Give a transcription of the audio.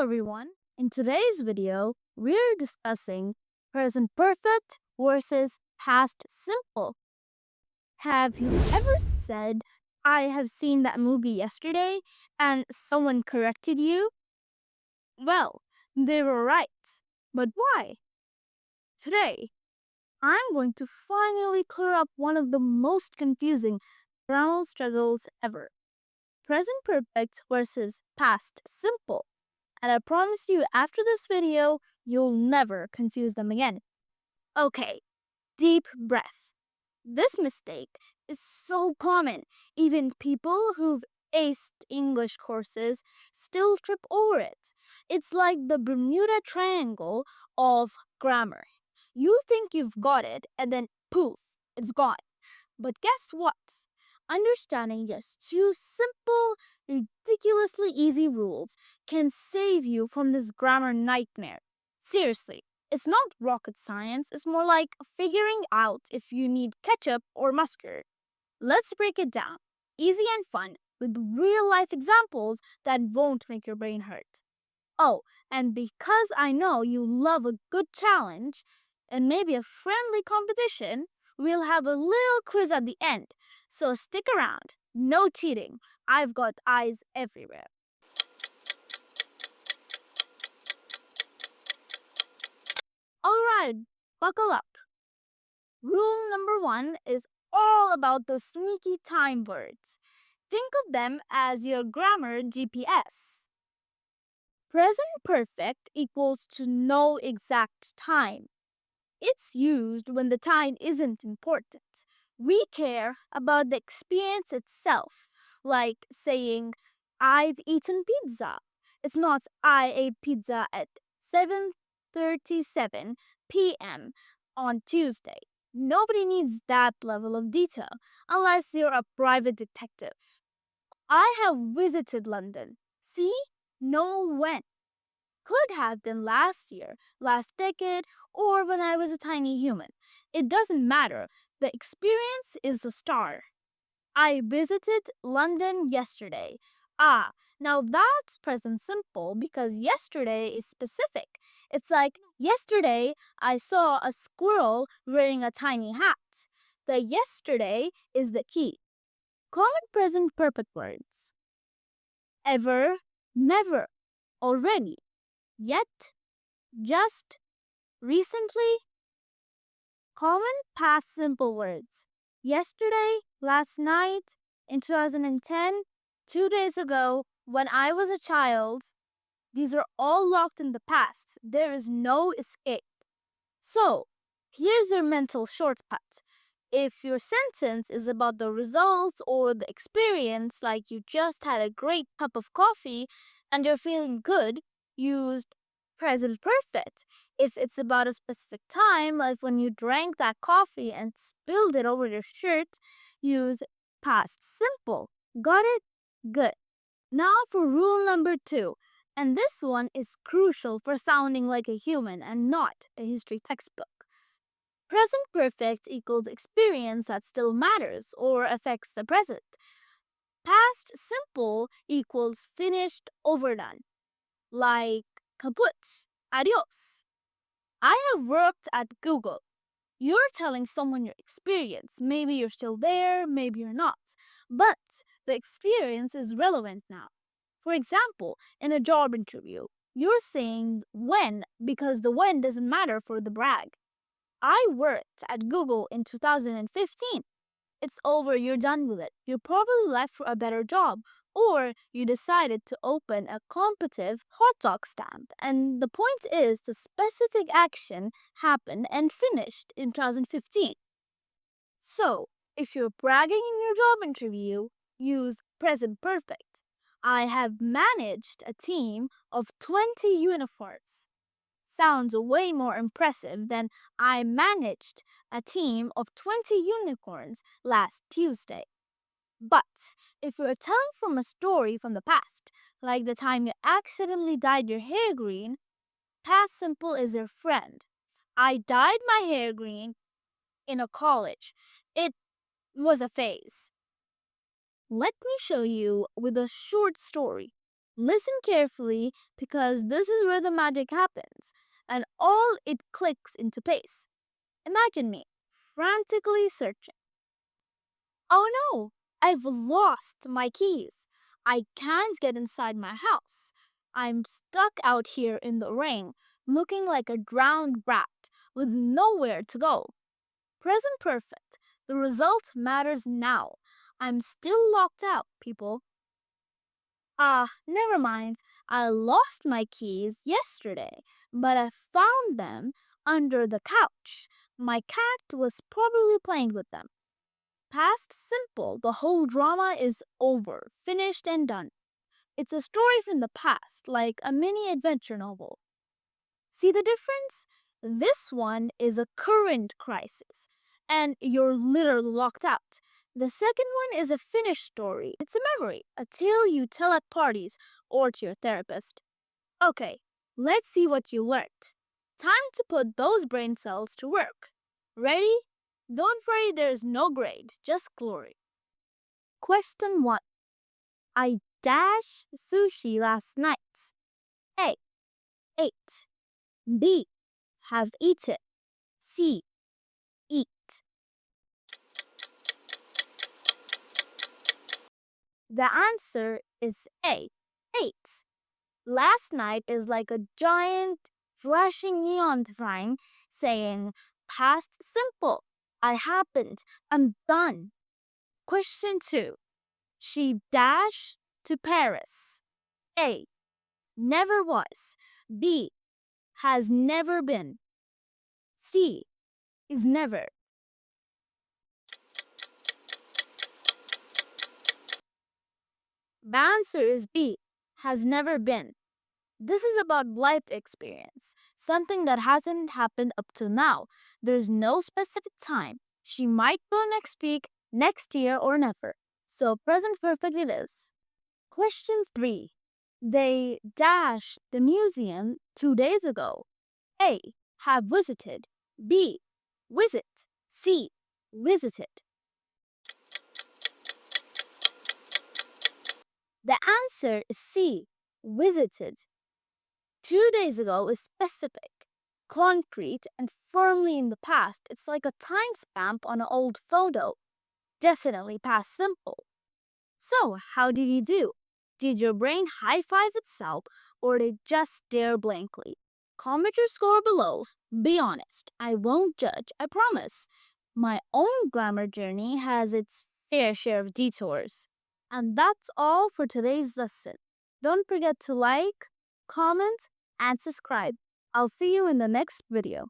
everyone. In today's video, we're discussing present perfect versus past simple. Have you ever said, I have seen that movie yesterday, and someone corrected you? Well, they were right. But why? Today, I'm going to finally clear up one of the most confusing grammar struggles ever. Present perfect versus past simple. And I promise you, after this video, you'll never confuse them again. Okay, deep breath. This mistake is so common. Even people who've aced English courses still trip over it. It's like the Bermuda Triangle of grammar. You think you've got it, and then poof, it's gone. But guess what? Understanding just two simple, ridiculously easy rules can save you from this grammar nightmare. Seriously, it's not rocket science, it's more like figuring out if you need ketchup or mustard. Let's break it down. Easy and fun, with real life examples that won't make your brain hurt. Oh, and because I know you love a good challenge and maybe a friendly competition, we'll have a little quiz at the end. So stick around. No cheating. I've got eyes everywhere. Alright, buckle up. Rule number one is all about those sneaky time words. Think of them as your grammar GPS. Present perfect equals to no exact time. It's used when the time isn't important. We care about the experience itself, like saying, I've eaten pizza. It's not I ate pizza at 7:37 p.m. on Tuesday. Nobody needs that level of detail unless you're a private detective. I have visited London. See? Know when. Could have been last year, last decade, or when I was a tiny human. It doesn't matter. The experience is the star. I visited London yesterday. Ah, now that's present simple because yesterday is specific. It's like yesterday I saw a squirrel wearing a tiny hat. The yesterday is the key. Common present perfect words. Ever, never, already, yet, just, recently. Common past simple words. Yesterday, last night, in 2010, 2 days ago, when I was a child. These are all locked in the past. There is no escape. So, here's your mental shortcut. If your sentence is about the results or the experience, like you just had a great cup of coffee and you're feeling good, use present perfect. If it's about a specific time, like when you drank that coffee and spilled it over your shirt, use past simple. Got it? Good. Now for rule number two. And this one is crucial for sounding like a human and not a history textbook. Present perfect equals experience that still matters or affects the present. Past simple equals finished, overdone. Like kaput, adios. I have worked at Google. You're telling someone your experience. Maybe you're still there, maybe you're not. But the experience is relevant now. For example, in a job interview, you're saying when because the when doesn't matter for the brag. I worked at Google in 2015. It's over, you're done with it. You probably left for a better job, or you decided to open a competitive hot dog stand. And the point is, the specific action happened and finished in 2015. So, if you're bragging in your job interview, use present perfect. I have managed a team of 20 unicorns. Sounds way more impressive than I managed a team of 20 unicorns last Tuesday. But if you're telling from a story from the past, like the time you accidentally dyed your hair green, past simple is your friend. I dyed my hair green in a college. It was a phase. Let me show you with a short story. Listen carefully because this is where the magic happens and all it clicks into place. Imagine me frantically searching. Oh no, I've lost my keys. I can't get inside my house. I'm stuck out here in the rain, looking like a drowned rat with nowhere to go. Present perfect. The result matters now. I'm still locked out, people. Never mind. I lost my keys yesterday, but I found them under the couch. My cat was probably playing with them. Past simple, the whole drama is over, finished and done. It's a story from the past, like a mini adventure novel. See the difference? This one is a current crisis, and you're literally locked out. The second one is a finished story. It's a memory, a tale you tell at parties or to your therapist. Okay, let's see what you learned. Time to put those brain cells to work. Ready? Don't worry, there's no grade, just glory. Question 1. I dash sushi last night. A. Ate. B. Have eaten. C. Eat. The answer is A. Ate. Last night is like a giant flashing neon sign saying past simple. I happened. I'm done. Question 2. She dashed to Paris. A. Never was. B. Has never been. C. Is never. The answer is B. Has never been. This is about life experience, something that hasn't happened up to now. There's no specific time. She might go next week, next year, or never. So present perfect it is. Question 3. They dashed the museum 2 days ago. A. Have visited. B. Visit. C. Visited. The answer is C. Visited. 2 days ago is specific, concrete, and firmly in the past. It's like a time stamp on an old photo. Definitely past simple. So, how did you do? Did your brain high five itself or did it just stare blankly? Comment your score below. Be honest. I won't judge, I promise. My own grammar journey has its fair share of detours. And that's all for today's lesson. Don't forget to like, comment, and subscribe. I'll see you in the next video.